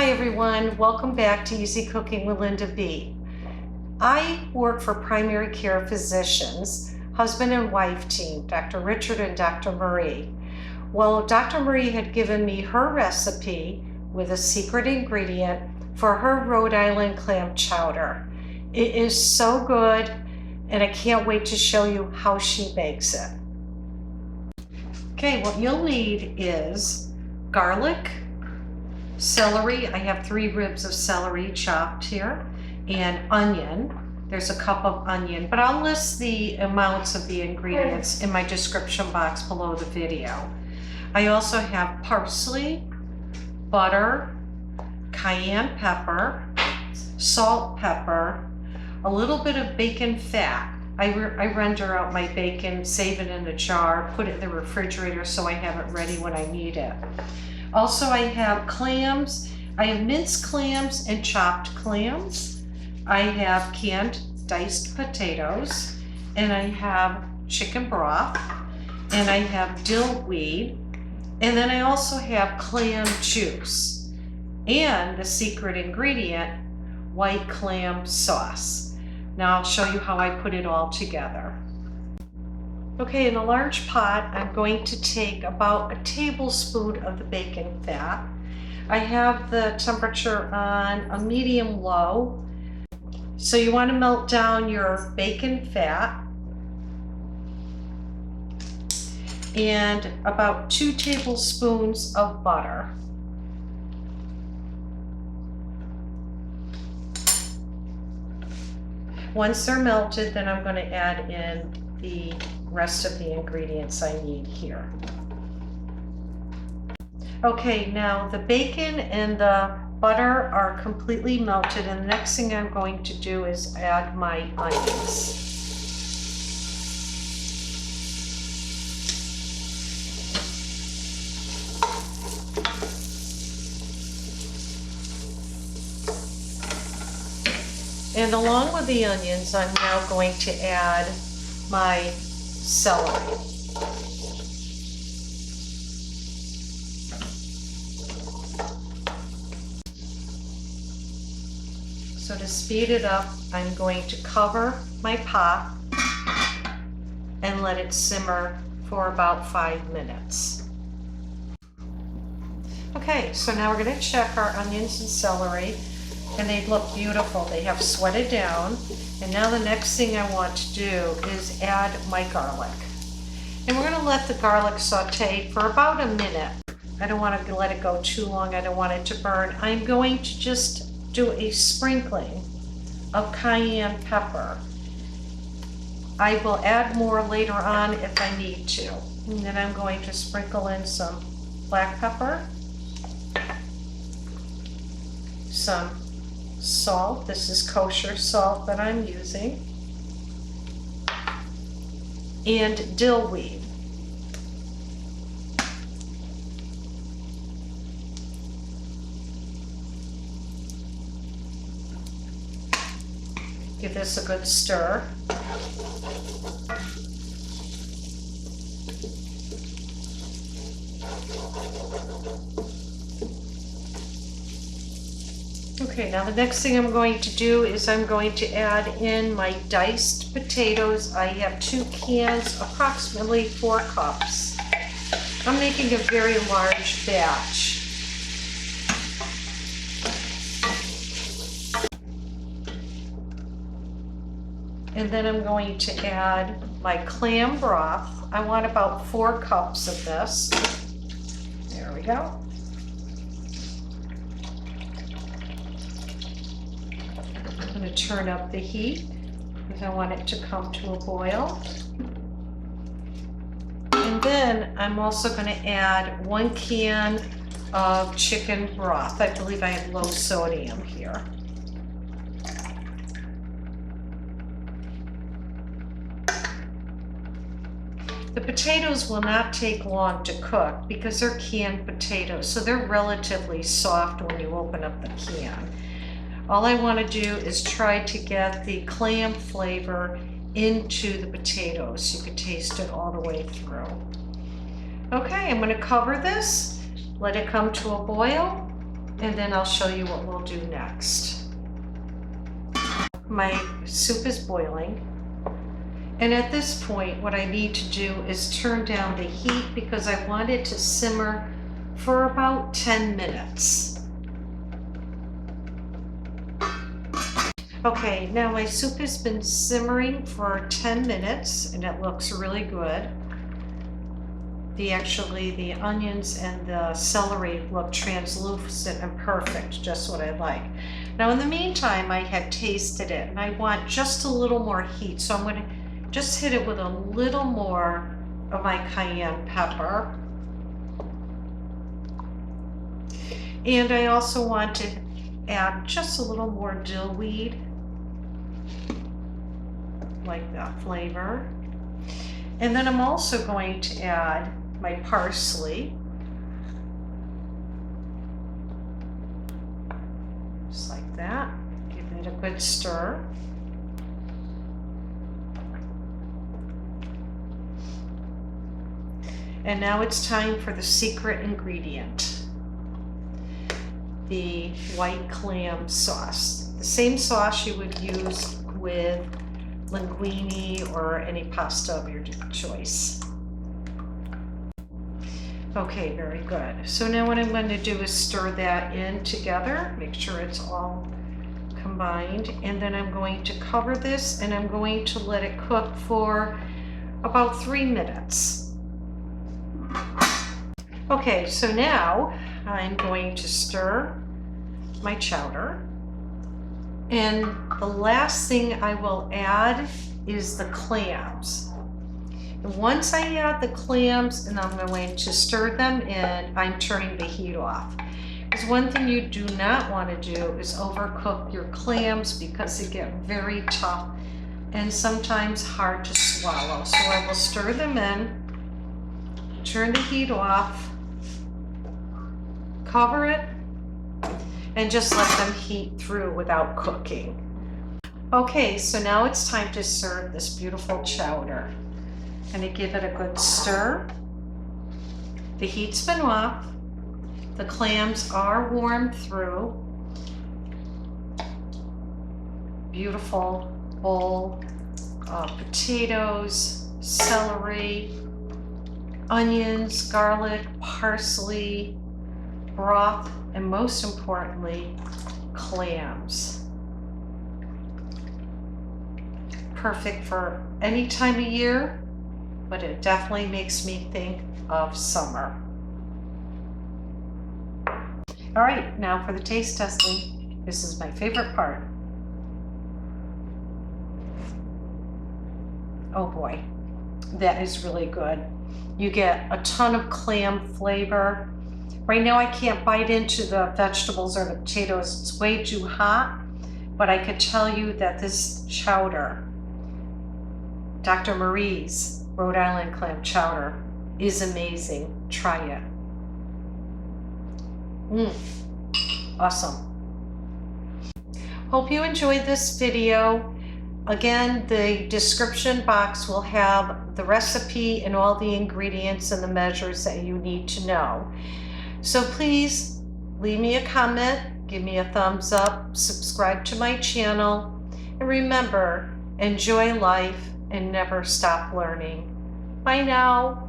Hi everyone, welcome back to Easy Cooking with Linda B. I work for primary care physicians, husband and wife team, Dr. Richard and Dr. Marie. Well, Dr. Marie had given me her recipe with a secret ingredient for her Rhode Island clam chowder. It is so good and I can't wait to show you how she makes it. Okay, what you'll need is garlic, celery. I have 3 ribs of celery chopped here, and onion. There's a cup of onion, but I'll list the amounts of the ingredients in my description box below the video. I also have parsley, butter, cayenne pepper, salt, pepper, a little bit of bacon fat. I render out my bacon, save it in a jar, put it in the refrigerator so I have it ready when I need it. Also, I have clams. I have minced clams and chopped clams. I have canned diced potatoes, and I have chicken broth, and I have dill weed, and then I also have clam juice, and the secret ingredient, white clam sauce. Now I'll show you how I put it all together. Okay, in a large pot, I'm going to take about a tablespoon of the bacon fat. I have the temperature on a medium-low. So you want to melt down your bacon fat and about 2 tablespoons of butter. Once they're melted, then I'm going to add in the rest of the ingredients I need here. Okay, now the bacon and the butter are completely melted, and the next thing I'm going to do is add my onions. And along with the onions, I'm now going to add my celery. So to speed it up, I'm going to cover my pot and let it simmer for about 5 minutes. Okay, so now we're going to check our onions and celery, and they look beautiful. They have sweated down. And now the next thing I want to do is add my garlic. And we're going to let the garlic saute for about a minute. I don't want to let it go too long. I don't want it to burn. I'm going to just do a sprinkling of cayenne pepper. I will add more later on if I need to. And then I'm going to sprinkle in some black pepper, some salt. This is kosher salt that I'm using, and dill weed. Give this a good stir. Okay, now the next thing I'm going to do is I'm going to add in my diced potatoes. I have 2 cans, approximately 4 cups. I'm making a very large batch. And then I'm going to add my clam broth. I want about 4 cups of this. There we go. I'm going to turn up the heat because I want it to come to a boil. And then I'm also going to add 1 can of chicken broth. I believe I have low sodium here. The potatoes will not take long to cook because they're canned potatoes, so they're relatively soft when you open up the can. All I want to do is try to get the clam flavor into the potatoes. You can taste it all the way through. Okay, I'm going to cover this, let it come to a boil, and then I'll show you what we'll do next. My soup is boiling, and at this point what I need to do is turn down the heat because I want it to simmer for about 10 minutes. Okay, now my soup has been simmering for 10 minutes and it looks really good. The onions and the celery look translucent and perfect, just what I like. Now in the meantime, I have tasted it and I want just a little more heat, so I'm going to just hit it with a little more of my cayenne pepper. And I also want to add just a little more dill weed, like that flavor. And then I'm also going to add my parsley. Just like that. Give it a good stir. And now it's time for the secret ingredient, the white clam sauce. The same sauce you would use with linguine or any pasta of your choice. Okay, very good. So now what I'm going to do is stir that in together, make sure it's all combined, and then I'm going to cover this and I'm going to let it cook for about 3 minutes. Okay, so now I'm going to stir my chowder. And the last thing I will add is the clams. And once I add the clams and I'm going to stir them in, I'm turning the heat off. Because one thing you do not want to do is overcook your clams because they get very tough and sometimes hard to swallow. So I will stir them in, turn the heat off, cover it, and just let them heat through without cooking. Okay, so now it's time to serve this beautiful chowder. I'm going to give it a good stir. The heat's been off. The clams are warmed through. Beautiful bowl of potatoes, celery, onions, garlic, parsley, broth, and most importantly, clams. Perfect for any time of year, but it definitely makes me think of summer. All right, now for the taste testing. This is my favorite part. Oh boy, that is really good. You get a ton of clam flavor. Right now I can't bite into the vegetables or the potatoes. It's way too hot, but I could tell you that this chowder, Dr. Marie's Rhode Island Clam Chowder, is amazing. Try it. Awesome. Hope you enjoyed this video. Again, the description box will have the recipe and all the ingredients and the measures that you need to know. So please leave me a comment, give me a thumbs up, subscribe to my channel, and remember, enjoy life and never stop learning. Bye now.